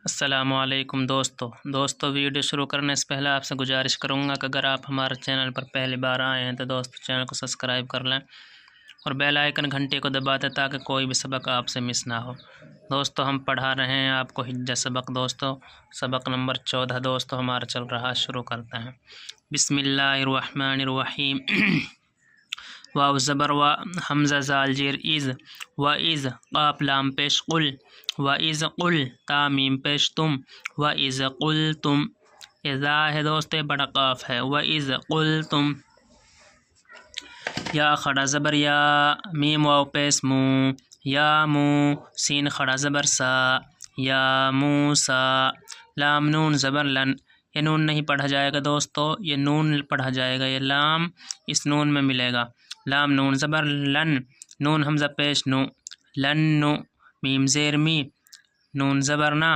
السلام علیکم دوستو ویڈیو شروع کرنے سے پہلے آپ سے گزارش کروں گا کہ اگر آپ ہمارے چینل پر پہلی بار آئے ہیں تو دوستو چینل کو سبسکرائب کر لیں اور بیل آئیکن گھنٹی کو دبا دیں تاکہ کوئی بھی سبق آپ سے مس نہ ہو۔ دوستو ہم پڑھا رہے ہیں آپ کو حجہ سبق سبق نمبر 14 دوستو ہمارا چل رہا ہے، شروع کرتے ہیں۔ بسم اللہ الرحمن الرحیم۔ واو زبر و حمزہ زال زیر از و از قاف لام پیش قل و از قل تا میم پیش تم و از قل تم اذا ہے دوست بڑا قاف ہے و از قل تم یا کھڑا زبر یا میم واو پیش مو یا مو سین کھڑا زبر سا یا موسا لام نون زبر لن یہ نون نہیں پڑھا جائے گا دوستو، یہ نون پڑھا جائے گا، یہ لام اس نون میں ملے گا۔ لام نون زبر لن نون حمزہ پیش نو لن نو میم زیر می نون زبر نا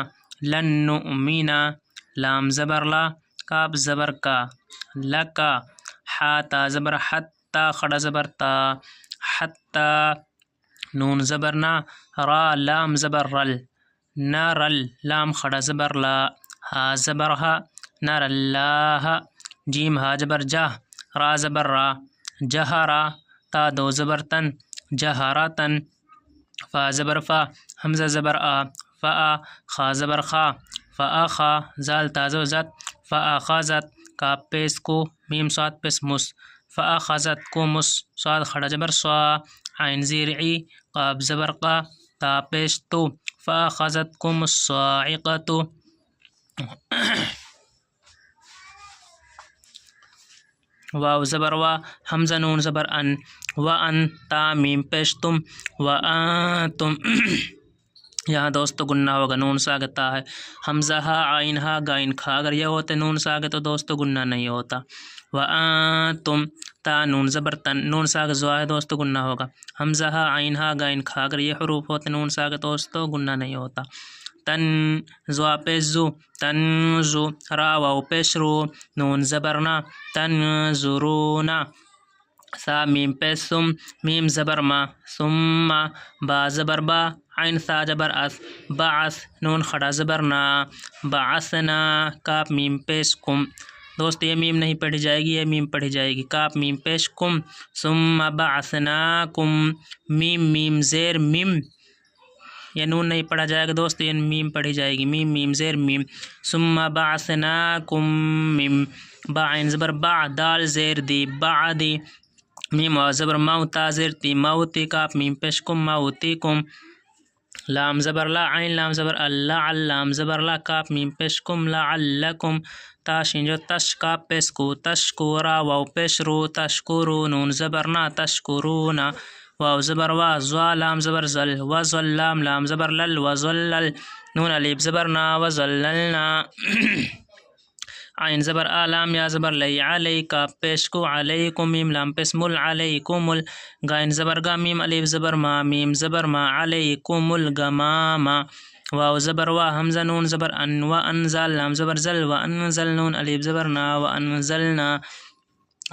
لن نو مینا لام زبر لا کاف زبر کا لکا حا تا زبر حتا کھڑا زبر تا حتا نون زبر نا را لام زبر رل نرل لام کھڑا زبر لا ہا زبر ہا نر اللہ جیم ہا زبر جا را زبر را جہرا تا دو زبر تن جہراتن فا زبر فا حمزہ زبر آ فا خا زبر خا فا خا زال تازو زت فا خازت کاف پیس کو میم صاد پیس مس فا خازت کو مس صاد کھڑا زبر سوا عین زیر عی قاف زبر قا تا پیش تو فا خازت کم الصاعقۃ واو زبر وا حمزہ نون زبر ان و ان تا میم پیش تم و انتم یہاں دوستو گنہ ہوگا، نون ساگتا ہے حمزہ ہا عین ہا گائن کھا، اگر یہ ہوتے نون ساگے تو دوستو گنہ نہیں ہوتا۔ و انتم تا نون زبر تن نون ساگ زوا ہے دوستو گنہ ہوگا، حمزہ ہا عین ہا گائن کھا، اگر یہ حروف ہوتے نون ساگے تو دوستو گنہ نہیں ہوتا۔ تن زوا پیش زو تن زو را واو پیش رو نون زبرنا تن زرونا سا میم پیش سم میم زبر ما ثم با زبر با عین سا زبر اس بعث نون کھڑا زبر نا بعثنا کاف میم پیش کم دوست یہ میم نہیں پڑھی جائے گی، یہ میم پڑھی جائے گی، کاف میم پیش کم ثم بعثناکم میم میم زیر میم یہ نون نہیں پڑھا جائے گا دوست، یہ میم پڑھی جائے گی، میم میم زیر میم ثم بعثناکم میم با عین زبر با دال زیر دی بعدی میم واو زبر موتا زیر تی موتی کاف میم پیش کم موتی کم لام زبر لا عین لام زبر اللہ لام زبر لا کاف میم پیش کم لعلکم تاشین جو تش کاف پیش کو تشکورا واو پیش رو تشکرو نون زبر نا تشکرونا واو زبر وا زوا لام زبر زل وزل لام لام زبر لل وزلل نون الف زبر نا وزللنا عین زبر آ لام یا زبر لی علی کاف پیش کو علیکم میم لام پیش مل علیکم گائن زبر گا میم الف زبر ما میم زبر ما علیکم الغمام واو زبر وا حمزہ نون زبر ان و انزل لام زبر زل و انزل نون الف زبر نا و انزلنا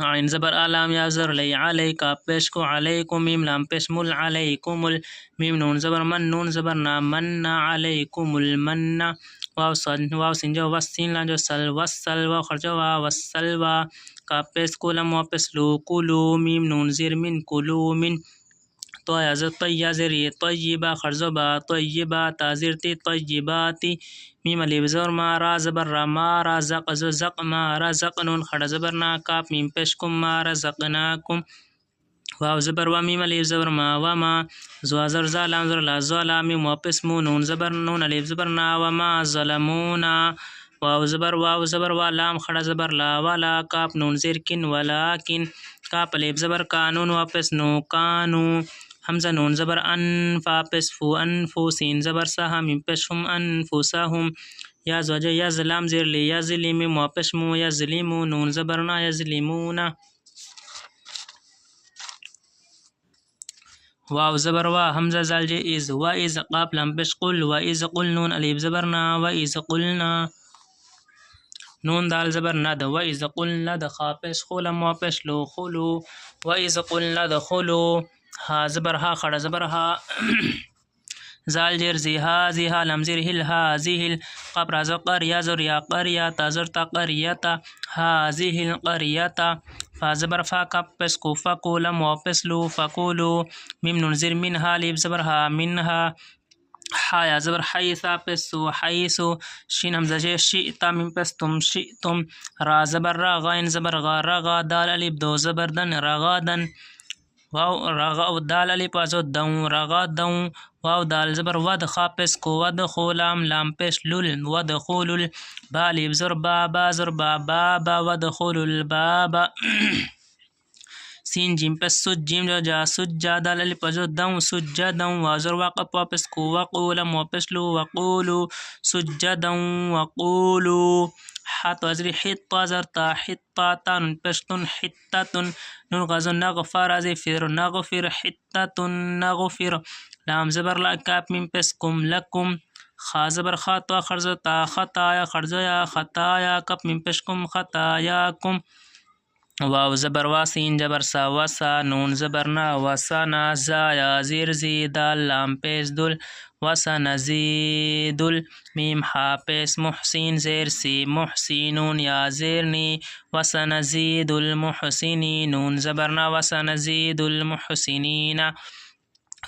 عین زبر آ لام یا زبر لی علی کاف پیش کو علیکم میم لام پیش مل علیکم میم نون زبر من نون زبر نا من علیکم المن واو سین جو وسین لام جو سل وسل واو خرجو وا وسلوا کاف پیش کو لم واو پیش لو کلو میم نون زیر من کلو من تو یا زر طیہ زر یہ طیبہ خرجو با طیبہ تا زیر تی طیباتی میم الف زبر ما را زبر را ما را زق زق ما رزق نون کھڑا زبر نا کاف میم پیش کم ما رزقناکم واو زبر و میم الف زبر ما و ما زوا زر زا لام زر لا زوا لام میم واو پیش مو نون زبر نون الف زبر نا و ما ظلمونا واو زبر و لام کھڑا زبر لا ولا کاف نون زیر کن ولیکن کاف الف زبر کا نون واو پیش نو کانو حمزہ نون زبر ان فا پیش فو انفو سین زبر سا میم پیش ہم انفسہم یا زوجہ یظلم زیر لی یظلم میم واو پیش مو یظلمو نون زبر نا یظلمونا واو زبر وا حمزہ زال جے از و از قاف لام پیش قل و از قل نون الف زبر نا و از قلنا نون دال زبر ند و از قلنا دخا پیش خولم و پیش لو خلو و از قلنا دخلو ہا زبر ہا کھڑا زبر ہا زال جر زی هذه لام زر هل هذه قاف را زر قرية زر يا قرية زر تا قرية هذه القرية فا زبر فا کاف پس کو فقولم واپس لو فقولو میم نون زر منها لیب زبر ها منها حایا زبر حیثا پسو حیثو شین حمزہ جے شئتا میم پس تم شئتم را زبر را غائن زبر غا رغا دال الف دو زبر دن رغادن واو رغا دال الف وازو دون رغا دون واو دال زبر ود خا پس کو ود خولام لام پس لول ود خولل با لیب زر بابا زر بابا ود خولل بابا سین جیم پس سج جیم جا سجا دال الف وازو دون سجدا وازر وقف واپس کو وقولم واپس لو وقولو سجدا وقولو حت وزر حط وزر تا حطة پشتن حتة نون غزو نغفر از فر نغفر حتة نغفر لام زبر لا کاف میم پس کم لکم خا زبر خطا خرز تا خطایا خرز یا خطایا کپ میم پش کم خطایا کم واو زبر واسین جبر سا وسا نون زبر نا وسا نا زایا زیر زی دال لام پیس دل وسا نزیدل میم حا پیس محسین زیر سی محسینون یا زیرنی وسا نزید المحسنین نون زبر نا وسا نزید المحسنین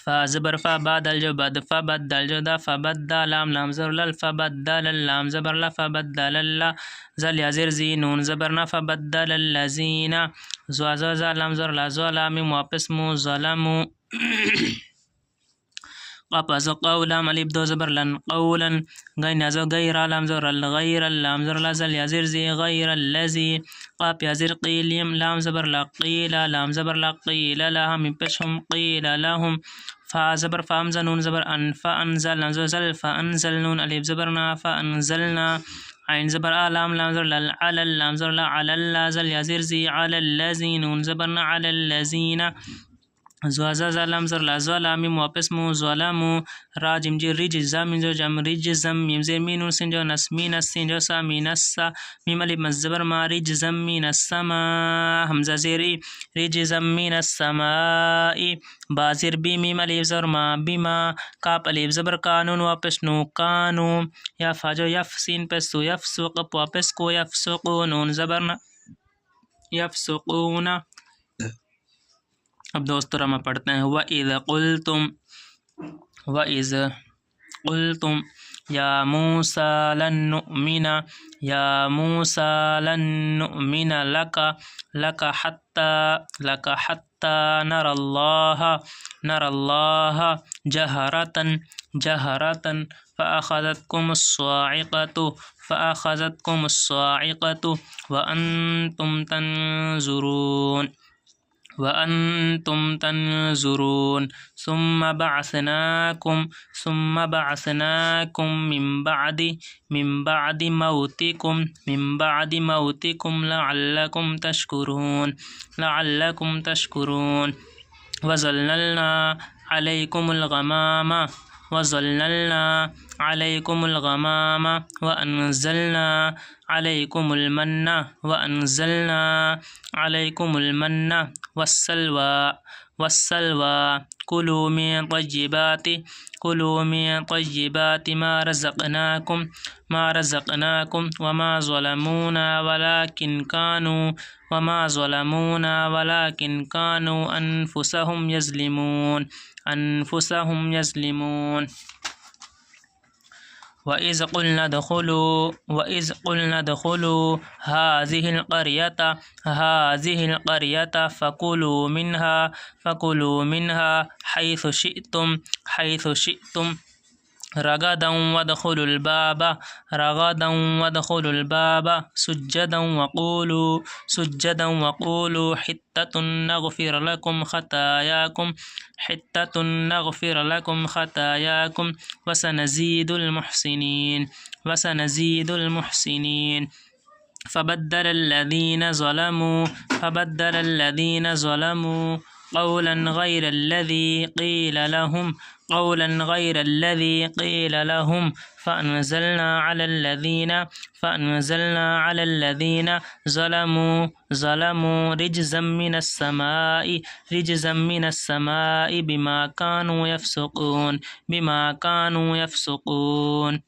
فا زبر فا بدل جو بد فبدل جو دا فبدل لام لام زر لل فبدل اللام زبر لا فبدل اللہ زل یا زر زی نون زبر نا فبدل اللذین زوا زا لام زر لا زوا لام واپس مو ظلمو قاف ازو قولا ملیب دو زبر لن قولا غین ازو غیر لام زر الغیر اللام زر لا زل یا زر زی غیر اللذی قاف یا زر قیلیم لام زبر لا قیل لام زبر لا قیل لهم پشهم قیل لهم فا زبر فا همزه نون زبر ان فانزل لام زل فانزل نون الف زبر نا فانزلنا عین زبر لام لام زر لل علی لام زر لا علی اللازل یا زر زی علی اللذین نون زبر نا علی اللذین زوازا لام زر لا زولا میم واپس مو ظلمو راجم جی رجزا میم زو جم رجزم میم زیر مینون سنجو نسمین السنجو سا مین السا میم الف مزبر ما رجزم من السماء حمزه زیر ای رجزم من السماء بازر بی میم الف زر ما بما کاپ الف زبر قانون واپس نو کانو یا فاجو یفسین پس تو یفسق واپس کو یفسقون زبرنا یفسقون اب دوستو رما پڑھتے ہیں وَإِذْ قُلْتُمْ یا موسیٰ لن نؤمن لک حتی نر اللہ جہرة فأخذتكم الصاعقة وأنتم تنظرون ثم بعثناكم من بعد موتكم لعلكم تشكرون وظللنا عليكم الغمام وأنزلنا عليكم المن والسلوى كلوا من طيبات ما رزقناكم وما ظلمونا ولكن كانوا أنفسهم يظلمون وَإِذْ قُلْنَا ادْخُلُوا هَذِهِ الْقَرْيَةَ فَكُلُوا مِنْهَا حَيْثُ شِئْتُمْ رغدا وادخلوا الباب سجدا وقولوا حتة نغفر لكم خطاياكم وسنزيد المحسنين فبدل الذين ظلموا قولا غير الذي قيل لهم فأنزلنا على الذين ظلموا رجزا من السماء بما كانوا يفسقون